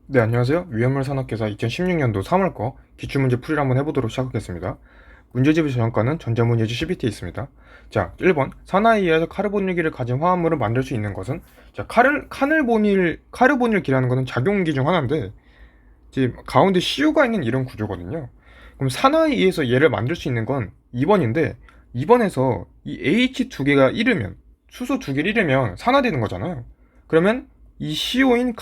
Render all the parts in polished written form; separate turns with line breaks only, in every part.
네, 안녕하세요. 위험물 산업계사 2016년도 3월 거 기출문제 풀이를 한번 해보도록 시작하겠습니다. 문제집의 저장가는 전자문제지 CBT에 있습니다. 자, 1번. 산화이에서 카르보닐기를 가진 화합물을 만들 수 있는 것은? 자, 카르보닐기라는 것은 작용기 중 하나인데, 지금 가운데 CU가 있는 이런 구조거든요. 그럼 산화이에서 얘를 만들 수 있는 건 2번인데, 2번에서 이 H 두 개가 잃으면, 수소 두 개를 잃으면 산화되는 거잖아요. 그러면 이 CO인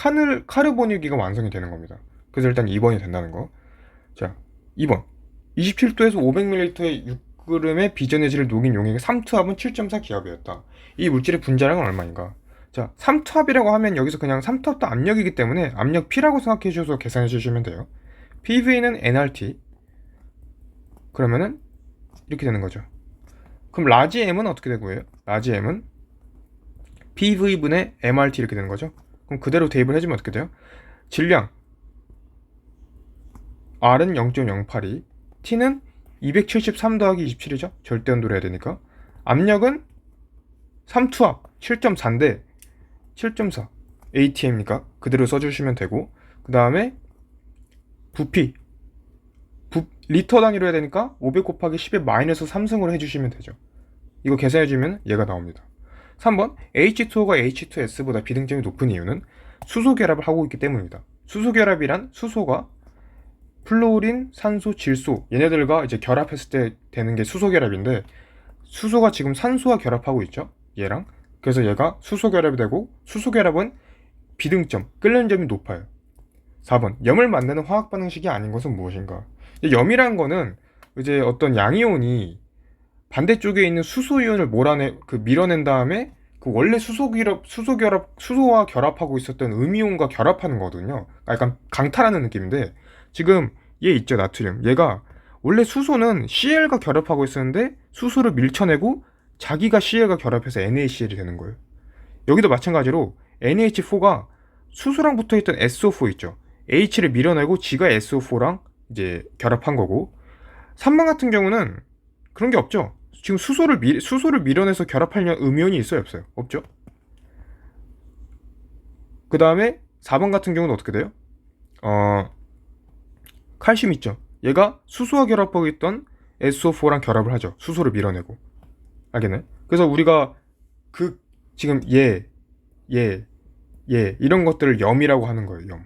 카르보닐기가 완성이 되는 겁니다. 그래서 일단 2번이 된다는 거. 자, 2번. 27도에서 500ml의 6g의 비전해질을 녹인 용액의 삼투압은 7.4 기압이었다. 이 물질의 분자량은 얼마인가? 자, 삼투압이라고 하면 여기서 그냥 삼투압도 압력이기 때문에 압력 P라고 생각해 주셔서 계산해 주시면 돼요. PV는 nRT. 그러면은 이렇게 되는 거죠. 그럼 라지 M은 어떻게 되고요? 라지 M은 PV분의 MRT 이렇게 되는 거죠. 그럼 그대로 대입을 해주면 어떻게 돼요? 질량 R은 0.082, T는 273 더하기 27이죠. 절대온도로 해야 되니까. 압력은 삼투압 7.4인데 7.4 ATM이니까 그대로 써주시면 되고, 그 다음에 부피 리터 단위로 해야 되니까 500 곱하기 10의 마이너스 3승으로 해주시면 되죠. 이거 계산해주면 얘가 나옵니다. 3번 H2O가 H2S보다 비등점이 높은 이유는 수소 결합을 하고 있기 때문입니다. 수소 결합이란 수소가 플로린, 산소, 질소 얘네들과 이제 결합했을 때 되는 게 수소 결합인데, 수소가 지금 산소와 결합하고 있죠. 얘랑. 그래서 얘가 수소 결합이 되고, 수소 결합은 비등점, 끓는 점이 높아요. 4번 염을 만드는 화학 반응식이 아닌 것은 무엇인가? 염이란 거는 이제 어떤 양이온이 반대쪽에 있는 수소 이온을 밀어낸 다음에 그 원래 수소와 결합하고 있었던 음이온과 결합하는 거거든요. 약간 강탈하는 느낌인데, 지금 얘 있죠, 나트륨. 얘가 원래 수소는 Cl과 결합하고 있었는데 수소를 밀쳐내고 자기가 Cl과 결합해서 NaCl이 되는 거예요. 여기도 마찬가지로 NH4가 수소랑 붙어있던 SO4 있죠. H를 밀어내고 지가 SO4랑 이제 결합한 거고, 3번 같은 경우는 그런 게 없죠. 지금 수소를 밀어내서 결합할 음이온이 있어요, 없어요? 없죠. 그 다음에 4번 같은 경우는 어떻게 돼요? 칼슘 있죠. 얘가 수소와 결합하고 있던 SO4랑 결합을 하죠. 수소를 밀어내고. 알겠네. 그래서 우리가 그 지금 이런 것들을 염이라고 하는 거예요. 염.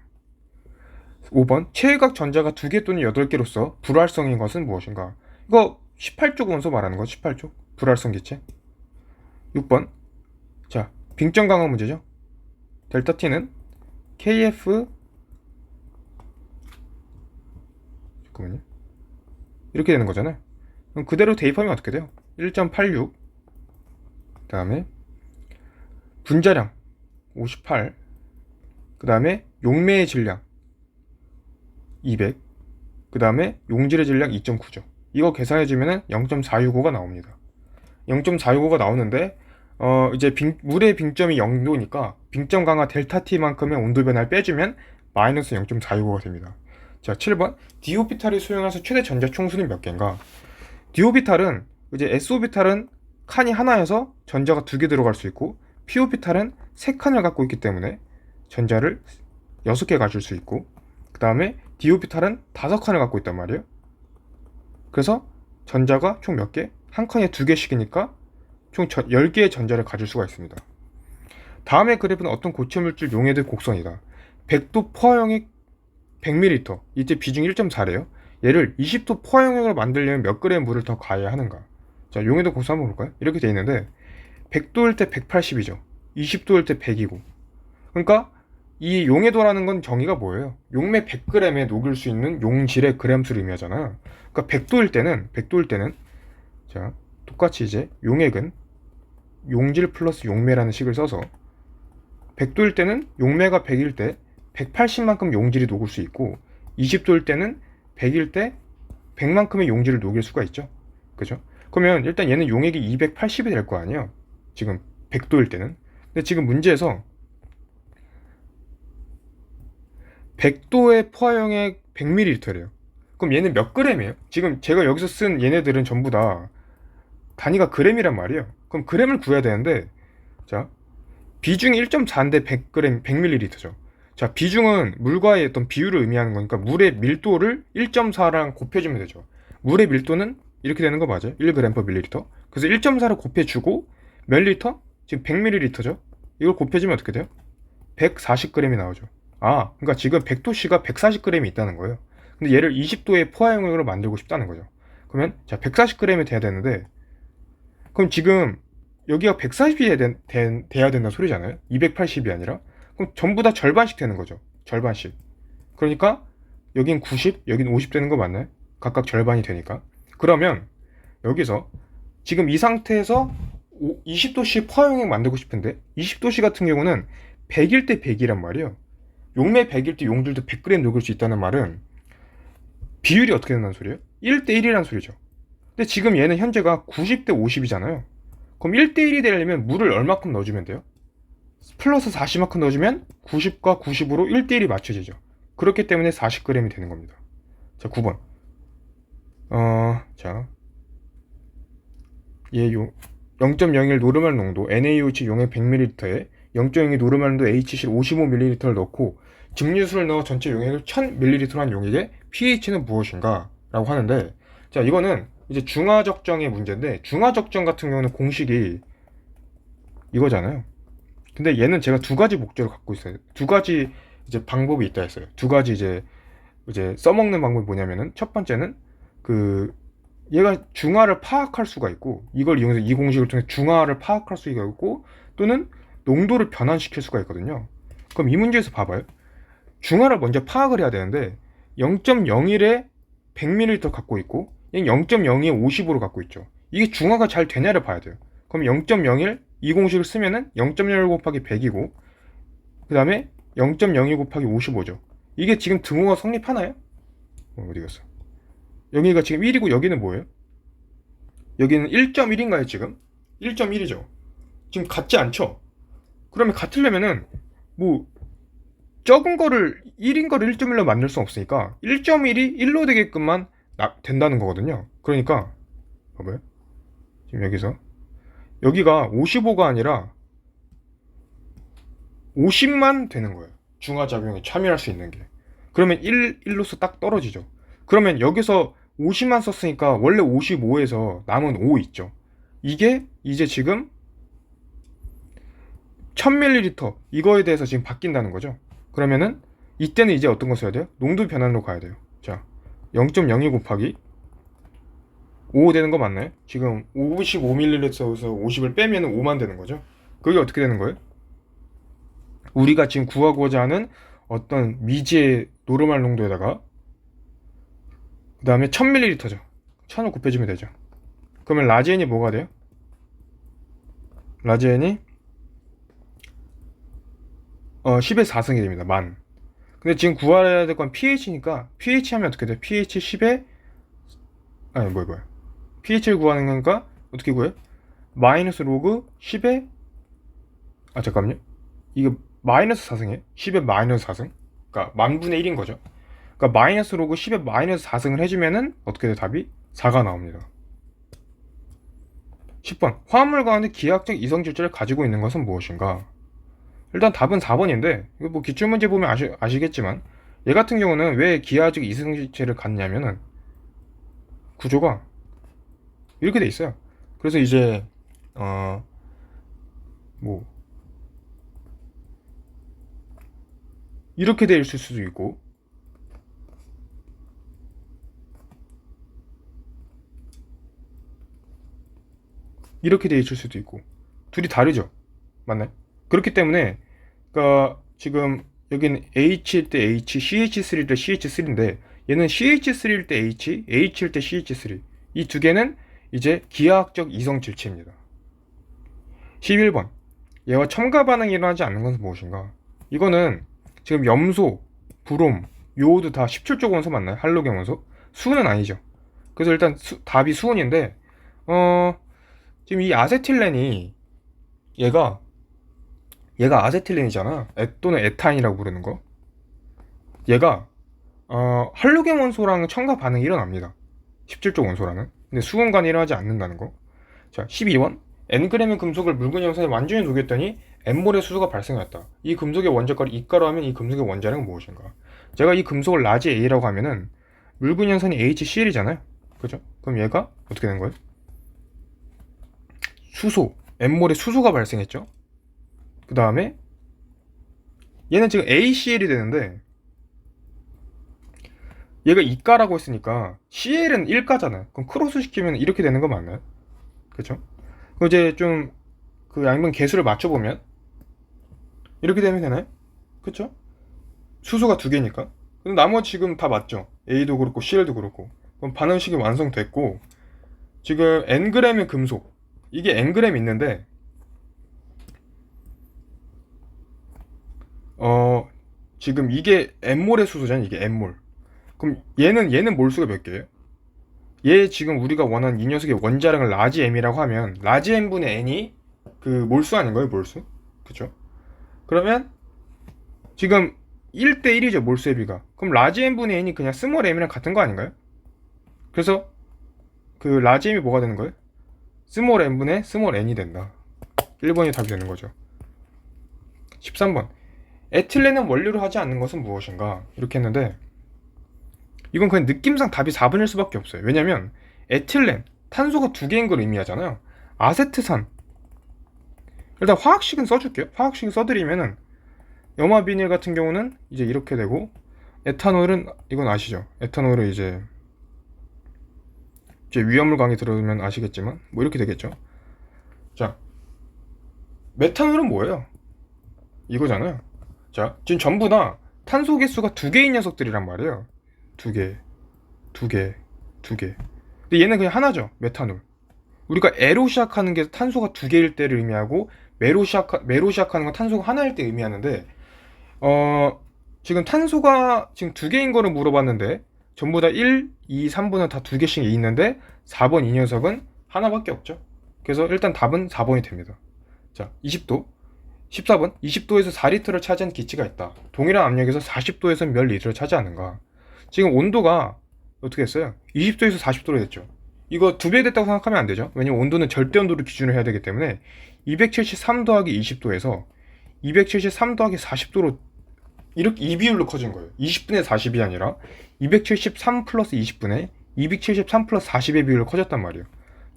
5번 최외각 전자가 2개 또는 8개로서 불활성인 것은 무엇인가? 이거 18쪽 원소 말하는 거. 18쪽 불활성 기체. 6번 자, 빙점 강화 문제죠. 델타 T는 KF 잠깐만요. 이렇게 되는 거잖아요. 그럼 그대로 대입하면 어떻게 돼요? 1.86, 그 다음에 분자량 58, 그 다음에 용매의 질량 200, 그 다음에 용질의 질량 2.9죠. 이거 계산해주면 0.465가 나옵니다. 0.465가 나오는데, 이제 물의 빙점이 0도니까 빙점 강화 델타 T만큼의 온도 변화를 빼주면 마이너스 0.465가 됩니다. 자, 7번 D오비탈이 수용해서 최대 전자 총수는 몇 개인가? D오비탈은 이제 S오비탈은 칸이 하나여서 전자가 2개 들어갈 수 있고, P오비탈은 3칸을 갖고 있기 때문에 전자를 6개 가질 수 있고, 그 다음에 D오비탈은 5칸을 갖고 있단 말이에요. 그래서 전자가 총 몇 개? 한 칸에 2개씩이니까 총 10개의 전자를 가질 수가 있습니다. 다음의 그래프는 어떤 고체물질 용해의 곡선이다. 100도 포화용액 100ml, 이때 비중 1.4래요. 얘를 20도 포화용액을 만들려면 몇 그램 물을 더 가해야 하는가? 자, 용해도 곡선 한번 볼까요? 이렇게 돼 있는데 100도일 때 180이죠. 20도일 때 100이고. 그러니까 이 용해도라는 건 정의가 뭐예요? 용매 100g에 녹일 수 있는 용질의 그램수를 의미하잖아요. 그러니까 100도일 때는 자, 똑같이 이제 용액은 용질 플러스 용매라는 식을 써서 100도일 때는 용매가 100일 때 180만큼 용질이 녹을 수 있고, 20도일 때는 100일 때 100만큼의 용질을 녹일 수가 있죠. 그죠? 그러면 일단 얘는 용액이 280이 될 거 아니에요. 지금 100도일 때는. 근데 지금 문제에서 100도의 포화용액 100ml래요. 그럼 얘는 몇 그램이에요? 지금 제가 여기서 쓴 얘네들은 전부 다 단위가 그램이란 말이에요. 그럼 그램을 구해야 되는데, 자, 비중이 1.4인데 100g, 100ml죠. 자, 비중은 물과의 어떤 비율을 의미하는 거니까 물의 밀도를 1.4랑 곱해주면 되죠. 물의 밀도는 이렇게 되는 거 맞아요? 1g/ml. 그래서 1.4를 곱해주고 몇 리터? 지금 100ml죠. 이걸 곱해주면 어떻게 돼요? 140g이 나오죠. 아, 그러니까 지금 100도씨가 140g이 있다는 거예요. 근데 얘를 20도의 포화용액으로 만들고 싶다는 거죠. 그러면 자, 140g이 돼야 되는데, 그럼 지금 여기가 140이 돼야 된다는 소리잖아요. 280이 아니라. 그럼 전부 다 절반씩 되는 거죠. 절반씩. 그러니까 여긴 90, 여긴 50 되는 거 맞나요? 각각 절반이 되니까. 그러면 여기서 지금 이 상태에서 20도씨 포화용액 만들고 싶은데 20도씨 같은 경우는 100일 때 100이란 말이에요. 용매 100일 때 용들도 100g 녹일 수 있다는 말은 비율이 어떻게 된다는 소리예요? 1대 1이라는 소리죠. 근데 지금 얘는 현재가 90대 50이잖아요. 그럼 1대 1이 되려면 물을 얼마큼 넣어주면 돼요? 플러스 40만큼 넣어주면 90과 90으로 1대 1이 맞춰지죠. 그렇기 때문에 40g이 되는 겁니다. 자, 9번. 자, 얘 0.01 노르말 농도 NaOH 용액 100ml에 0.02 노르말 농도 HCl 55ml를 넣고 증류수를 넣어 전체 용액을 1000ml로 한 용액의 pH는 무엇인가? 라고 하는데, 자, 이거는 이제 중화적정의 문제인데, 중화적정 같은 경우는 공식이 이거잖아요. 근데 얘는 제가 두 가지 목적을 갖고 있어요. 두 가지 이제 방법이 있다 했어요. 두 가지 이제 써먹는 방법이 뭐냐면은, 첫 번째는 얘가 중화를 파악할 수가 있고, 이걸 이용해서 이 공식을 통해 중화를 파악할 수가 있고, 또는 농도를 변환시킬 수가 있거든요. 그럼 이 문제에서 봐봐요. 중화를 먼저 파악을 해야 되는데 0.01에 100ml 갖고 있고 얘는 0.02에 50으로 갖고 있죠. 이게 중화가 잘 되냐를 봐야 돼요. 그럼 0.01 이 공식을 쓰면은 0.01 곱하기 100이고 그 다음에 0.02 곱하기 55죠. 이게 지금 등호가 성립하나요? 어디 갔어? 여기가 지금 1이고 여기는 뭐예요? 여기는 1.1인가요 지금? 1.1이죠. 지금 같지 않죠? 그러면 같으려면은 뭐 적은 거를 1인 거를 1.1로 만들 수 없으니까 1.1이 1로 되게끔만 된다는 거거든요. 그러니까 봐봐요. 지금 여기가 55가 아니라 50만 되는 거예요. 중화작용에 참여할 수 있는 게. 그러면 1로서 딱 떨어지죠. 그러면 여기서 50만 썼으니까 원래 55에서 남은 5 있죠. 이게 이제 지금 1000ml 이거에 대해서 지금 바뀐다는 거죠. 그러면은 이때는 이제 어떤 거 써야 돼요? 농도 변환으로 가야 돼요. 자, 0.02 곱하기 5 되는 거 맞나요? 지금 55ml에서 50을 빼면 5만 되는 거죠. 그게 어떻게 되는 거예요? 우리가 지금 구하고자 하는 어떤 미지의 노르말 농도에다가 그 다음에 1000ml죠. 1000을 곱해주면 되죠. 그러면 라지엔이 뭐가 돼요? 라지엔이 10의 4승이 됩니다. 만. 근데 지금 구해야 될 건 pH니까 pH 하면 어떻게 돼? pH 10에 아니 뭐야 pH를 구하는 거니까 어떻게 구해? 마이너스 로그 10에 잠깐만요. 이거 마이너스 4승이에요? 10의 마이너스 4승? 그러니까 만분의 1인 거죠. 그러니까 마이너스 로그 10의 마이너스 4승을 해주면은 어떻게 돼? 답이 4가 나옵니다. 10번. 화합물 가운데 기하학적 이성질제를 가지고 있는 것은 무엇인가? 일단 답은 4번인데 이거 뭐 기출문제 보면 아시겠지만 얘 같은 경우는 왜 기하학적 이성질체를 갖냐면은 구조가 이렇게 돼 있어요. 그래서 이제 뭐 이렇게 돼 있을 수도 있고 이렇게 돼 있을 수도 있고 둘이 다르죠. 맞나요? 그렇기 때문에 그러니까 지금 여기는 H일 때 H, CH3일 때 CH3인데 얘는 CH3일 때 H, H일 때 CH3 이 두 개는 이제 기하학적 이성 질체입니다. 11번. 얘와 첨가 반응이 일어나지 않는 것은 무엇인가? 이거는 지금 염소, 브롬, 요오드 다 17족 원소 맞나요? 할로겐 원소? 수은은 아니죠. 그래서 일단 답이 수은인데 지금 이 아세틸렌이 얘가 아세틸렌이잖아. 또는 에타인이라고 부르는 거. 얘가 할로겐 원소랑 첨가 반응이 일어납니다. 17족 원소라는. 근데 수은과는 일어나지 않는다는 거. 자, 12번. Ng의 금속을 묽은 염산에 완전히 녹였더니 N몰의 수소가 발생했다. 이 금속의 원자가를 이가로 하면 이 금속의 원자량은 무엇인가? 제가 이 금속을 라지 A라고 하면은 묽은 염산이 HCl이잖아요. 그죠? 그럼 얘가 어떻게 된 거예요? 수소, N몰의 수소가 발생했죠. 그 다음에 얘는 지금 ACl이 되는데 얘가 2가라고 했으니까 CL은 1가잖아요. 그럼 크로스 시키면 이렇게 되는 거 맞나요? 그죠? 그럼 이제 좀 그 양분 개수를 맞춰보면 이렇게 되면 되나요? 그쵸? 수소가 2개니까. 근데 나머지 지금 다 맞죠? A도 그렇고 CL도 그렇고. 그럼 반응식이 완성됐고 지금 Ng의 금속 이게 Ng 있는데 지금 이게 N몰의 수소잖아요. 이게 N몰. 그럼 얘는 몰수가 몇 개예요? 얘 지금 우리가 원하는 이 녀석의 원자량을 라지 M이라고 하면 라지 M분의 N이 그 몰수 아닌가요? 몰수? 그쵸? 그러면 지금 1대1이죠. 몰수의 비가. 그럼 라지 M분의 N이 그냥 스몰 M이랑 같은 거 아닌가요? 그래서 그 라지 M이 뭐가 되는 거예요? 스몰 M분의 스몰 N이 된다. 1번이 답이 되는 거죠. 13번. 에틸렌은 원료로 하지 않는 것은 무엇인가? 이렇게 했는데 이건 그냥 느낌상 답이 4번일 수밖에 없어요. 왜냐면 에틸렌, 탄소가 2개인 걸 의미하잖아요. 아세트산. 일단 화학식은 써줄게요. 화학식 써드리면은 염화비닐 같은 경우는 이제 이렇게 되고 에탄올은 이건 아시죠? 에탄올은 이제 위험물 강의 들으면 아시겠지만 뭐 이렇게 되겠죠. 자, 메탄올은 뭐예요? 이거잖아요. 자, 지금 전부 다 탄소 개수가 2개인 녀석들이란 말이에요. 2개, 2개, 2개. 근데 얘는 그냥 하나죠. 메탄올. 우리가 에로 시작하는 게 탄소가 2개일 때를 의미하고 메로 시작하는 건 탄소가 하나일 때 의미하는데 지금 탄소가 지금 2개인 거를 물어봤는데 전부 다 1, 2, 3번은 다 2개씩 있는데 4번 이 녀석은 하나밖에 없죠. 그래서 일단 답은 4번이 됩니다. 자, 20도. 14번. 20도에서 4리터를 차지한 기체가 있다. 동일한 압력에서 40도에서 몇 리터를 차지하는가? 지금 온도가 어떻게 했어요? 20도에서 40도로 됐죠. 이거 2배 됐다고 생각하면 안 되죠. 왜냐면 온도는 절대 온도를 기준으로 해야 되기 때문에 273 더하기 20도에서 273 더하기 40도로 이렇게 이 비율로 커진 거예요. 20분의 40이 아니라 273 플러스 20분의 273 플러스 40의 비율로 커졌단 말이에요.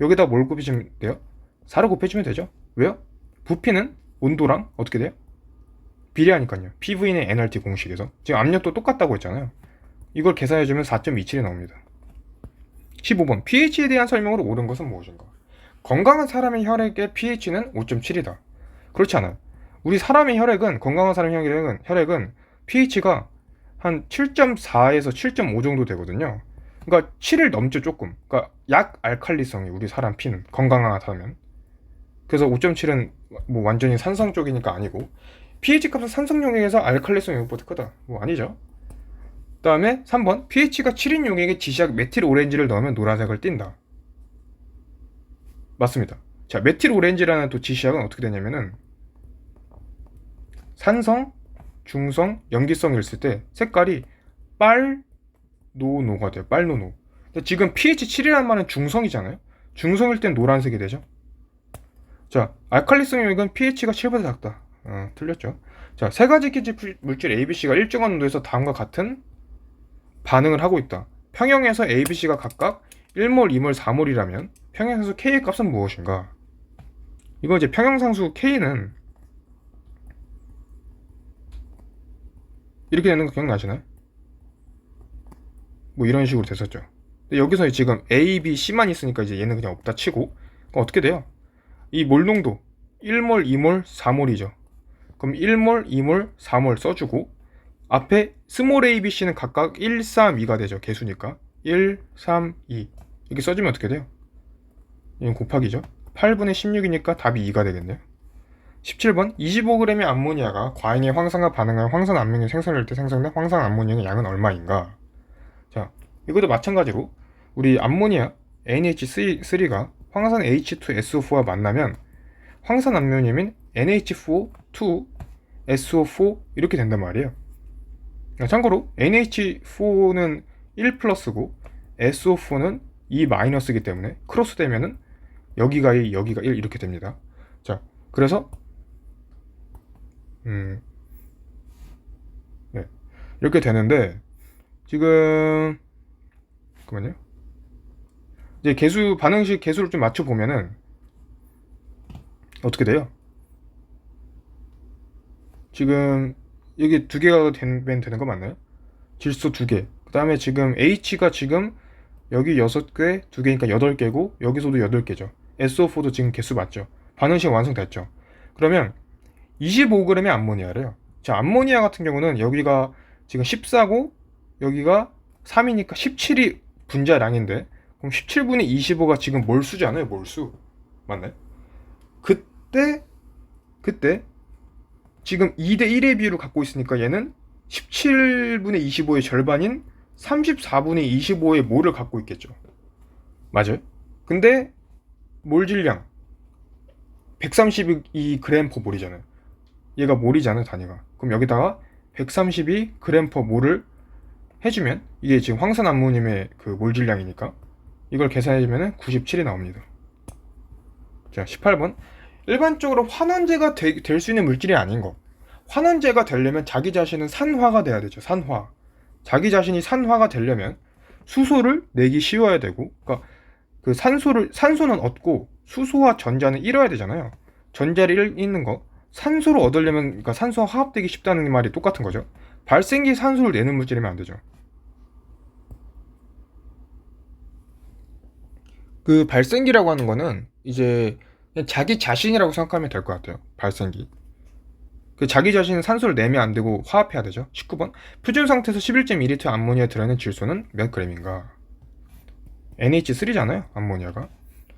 여기다 뭘 곱해주면 돼요? 4로 곱해주면 되죠. 왜요? 부피는 온도랑 어떻게 돼요? 비례하니까요. PV는 nRT 공식에서. 지금 압력도 똑같다고 했잖아요. 이걸 계산해주면 4.27이 나옵니다. 15번. pH에 대한 설명으로 옳은 것은 무엇인가? 건강한 사람의 혈액의 pH는 5.7이다. 그렇지 않아요. 우리 사람의 혈액은, 건강한 사람의 혈액은 pH가 한 7.4에서 7.5 정도 되거든요. 그러니까 7을 넘죠, 조금. 그러니까 약 알칼리성이 우리 사람 피는 건강하다면. 그래서 5.7은 뭐 완전히 산성 쪽이니까 아니고 pH 값은 산성 용액에서 알칼리성 용액보다 크다. 뭐 아니죠. 그 다음에 3번. pH가 7인 용액에 지시약 메틸 오렌지를 넣으면 노란색을 띈다. 맞습니다. 자, 메틸 오렌지라는 또 지시약은 어떻게 되냐면은 산성, 중성, 염기성이 있을 때 색깔이 빨노노가 돼요. 빨노노. 지금 pH 7이라는 말은 중성이잖아요. 중성일 땐 노란색이 되죠. 자, 알칼리성 용액은 pH가 7보다 작다. 틀렸죠. 자, 세 가지 기체 물질 ABC가 일정한 온도에서 다음과 같은 반응을 하고 있다. 평형에서 ABC가 각각 1몰, 2몰, 4몰이라면 평형상수 K의 값은 무엇인가? 이거 이제 평형상수 K는 이렇게 되는 거 기억나시나요? 뭐 이런 식으로 됐었죠. 근데 여기서 지금 A, B, C만 있으니까 이제 얘는 그냥 없다 치고 그럼 어떻게 돼요? 이 몰농도 1몰, 2몰, 4몰이죠. 그럼 1몰, 2몰, 4몰 써주고 앞에 스몰 a, b, c는 각각 1, 3, 2가 되죠. 개수니까 1, 3, 2 이렇게 써주면 어떻게 돼요? 이건 곱하기죠. 8분의 16이니까 답이 2가 되겠네요. 17번 25g의 암모니아가 과잉의 황산과 반응하여 황산 암모니아 생성될 때 생성된 황산 암모니아의 양은 얼마인가? 자, 이것도 마찬가지로 우리 암모니아 NH3가 황산 H2SO4와 만나면 황산 암모니아인 NH4, 2, SO4 이렇게 된단 말이에요. 참고로 NH4는 1 플러스고 SO4는 2 마이너스이기 때문에 크로스 되면은 여기가 2, 여기가 1 이렇게 됩니다. 자, 그래서 네, 이렇게 되는데 지금 잠깐만요. 이제 개수 반응식 개수를 좀 맞춰 보면은 어떻게 돼요? 지금 여기 두 개가 되면 되는 거 맞나요? 질소 두 개. 그 다음에 지금 H가 지금 여기 6개, 2개니까 8개고 여기서도 8개죠. SO4도 지금 개수 맞죠? 반응식 완성됐죠? 그러면 25g의 암모니아래요. 자, 암모니아 같은 경우는 여기가 지금 14고 여기가 3이니까 17이 분자량인데 그럼 17분의 25가 지금 몰수잖아요. 몰수. 맞나요? 그때 지금 2대 1의 비율을 갖고 있으니까 얘는 17분의 25의 절반인 34분의 25의 몰을 갖고 있겠죠. 맞아요? 근데 몰 질량 132g/몰이잖아요. 얘가 몰이잖아요, 단위가. 그럼 여기다가 132g/몰을 해주면 이게 지금 황산 암모늄의 그 몰 질량이니까 이걸 계산해주면 97이 나옵니다. 자, 18번. 일반적으로 환원제가 될 수 있는 물질이 아닌 거. 환원제가 되려면 자기 자신은 산화가 돼야 되죠. 산화. 자기 자신이 산화가 되려면 수소를 내기 쉬워야 되고, 그러니까 그 산소는 얻고 수소와 전자는 잃어야 되잖아요. 전자를 잃는 거. 산소를 얻으려면, 그러니까 산소와 화합되기 쉽다는 말이 똑같은 거죠. 발생기 산소를 내는 물질이면 안 되죠. 그 발생기라고 하는 거는 이제 그냥 자기 자신이라고 생각하면 될 것 같아요. 발생기. 그 자기 자신은 산소를 내면 안 되고 화합해야 되죠. 19번. 표준 상태에서 11.2L 암모니아 들어있는 질소는 몇 g인가? NH3잖아요. 암모니아가.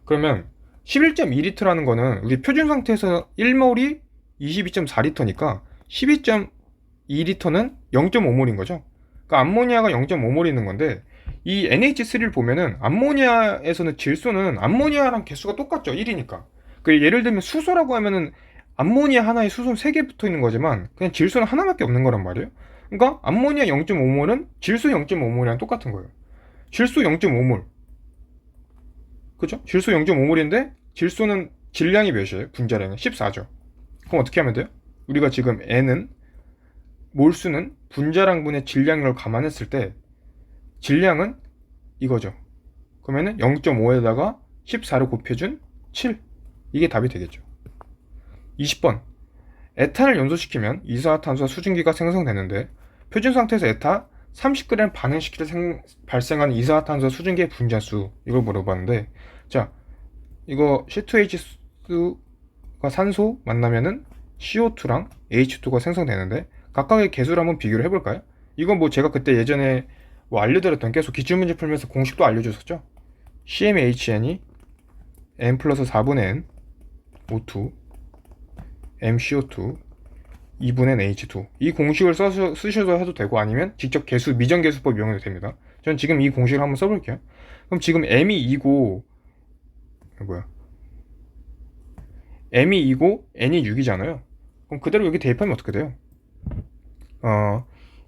그러면 11.2L라는 거는 우리 표준 상태에서 1몰이 22.4L니까 12.2L는 0.5몰인 거죠. 그러니까 암모니아가 0.5몰 있는 건데 이 NH3를 보면은 암모니아에서는 질소는 암모니아랑 개수가 똑같죠. 1이니까. 그 예를 들면 수소라고 하면은 암모니아 하나에 수소 3개 붙어 있는 거지만 그냥 질소는 하나밖에 없는 거란 말이에요. 그러니까 암모니아 0.5몰은 질소 0.5몰이랑 똑같은 거예요. 질소 0.5몰. 그죠? 질소 0.5몰인데 질소는 질량이 몇이에요? 분자량이 14죠. 그럼 어떻게 하면 돼요? 우리가 지금 N은 몰수는 분자량분의 질량을 감안했을 때 질량은 이거죠. 그러면은 0.5에다가 14를 곱해준 7. 이게 답이 되겠죠. 20번. 에탄을 연소시키면 이산화탄소와 수증기가 생성되는데 표준 상태에서 에탄 30g 반응시킬 때 발생하는 이산화탄소와 수증기의 분자수 이걸 물어봤는데 자 이거 C2H2가 산소 만나면은 CO2랑 H2가 생성되는데 각각의 개수를 한번 비교를 해볼까요? 이건 뭐 제가 그때 예전에 뭐 알려드렸던 계속 기출문제 풀면서 공식도 알려줬었죠. CmHn이 n 플러스 4분의 n O2 MCO2 2분의 H2 이 공식을 쓰셔서 해도 되고 아니면 직접 개수 미정개수법 이용해도 됩니다. 전 지금 이 공식을 한번 써볼게요. 그럼 지금 M이 2고 M이 2고 N이 6이잖아요. 그럼 그대로 여기 대입하면 어떻게 돼요?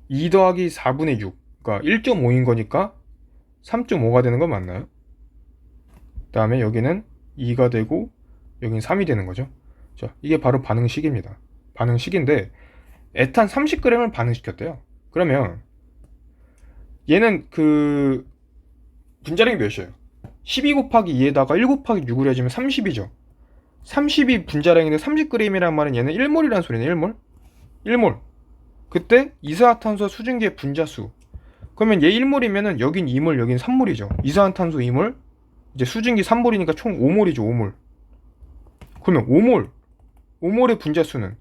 2 더하기 4분의 6 그러니까 1.5인 거니까 3.5가 되는 거 맞나요? 그 다음에 여기는 2가 되고 여기는 3이 되는 거죠. 자, 이게 바로 반응식입니다. 반응식인데 에탄 30g을 반응시켰대요. 그러면 얘는 그 분자량이 몇이에요? 12 곱하기 2에다가 1 곱하기 6을 해주면 30이죠. 30이 분자량인데 30g이란 말은 얘는 1몰이라는 소리네. 1몰? 1몰. 그때 이산화탄소와 수증기의 분자수. 그러면 얘 1몰이면은 여긴 2몰, 여긴 3몰이죠. 이산화탄소 2몰, 이제 수증기 3몰이니까 총 5몰이죠. 5몰. 그러면 5몰의 분자수는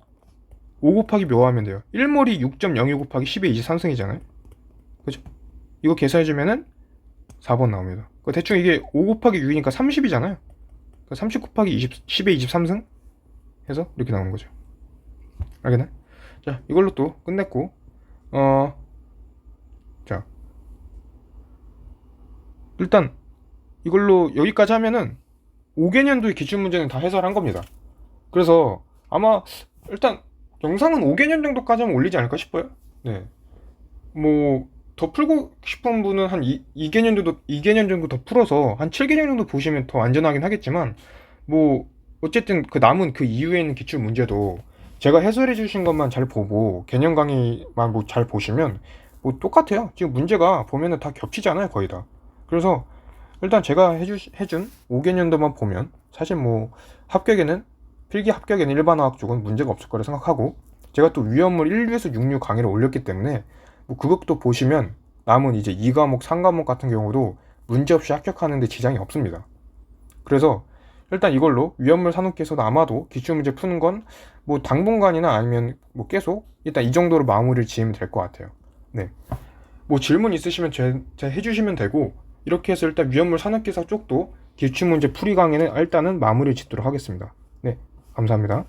5 곱하기 몇 하면 돼요? 1몰이 6.02 곱하기 10의 23승이잖아요. 그죠? 이거 계산해주면은 4번 나옵니다. 대충 이게 5 곱하기 6이니까 30이잖아요. 30 곱하기 10의 23승 해서 이렇게 나오는 거죠. 알겠나요? 자, 이걸로 또 끝냈고, 자, 일단 이걸로 여기까지 하면은 5개년도의 기출문제는 다 해설한 겁니다. 그래서 아마 일단 영상은 5개년 정도까지는 올리지 않을까 싶어요. 네. 뭐 더 풀고 싶은 분은 한 2개년 정도 더 풀어서 한 7개년 정도 보시면 더 안전하긴 하겠지만 뭐 어쨌든 그 남은 그 이후에 있는 기출 문제도 제가 해설해 주신 것만 잘 보고 개념 강의만 뭐 잘 보시면 뭐 똑같아요. 지금 문제가 보면은 다 겹치잖아요, 거의 다. 그래서 일단 제가 해준 5개년도만 보면 사실 뭐 합격에는 필기 합격에는 일반화학 쪽은 문제가 없을 거라 생각하고, 제가 또 위험물 1에서 6류 강의를 올렸기 때문에 뭐 그것도 보시면 남은 이제 2과목, 3과목 같은 경우도 문제없이 합격하는데 지장이 없습니다. 그래서 일단 이걸로 위험물 산업계에서도 아마도 기출문제 푸는 건 뭐 당분간이나 아니면 뭐 계속 일단 이 정도로 마무리를 지으면 될 것 같아요. 네. 뭐 질문 있으시면 제 해주시면 되고, 이렇게 해서 일단 위험물 산업기사 쪽도 기출문제 풀이 강의는 일단은 마무리 짓도록 하겠습니다. 네, 감사합니다.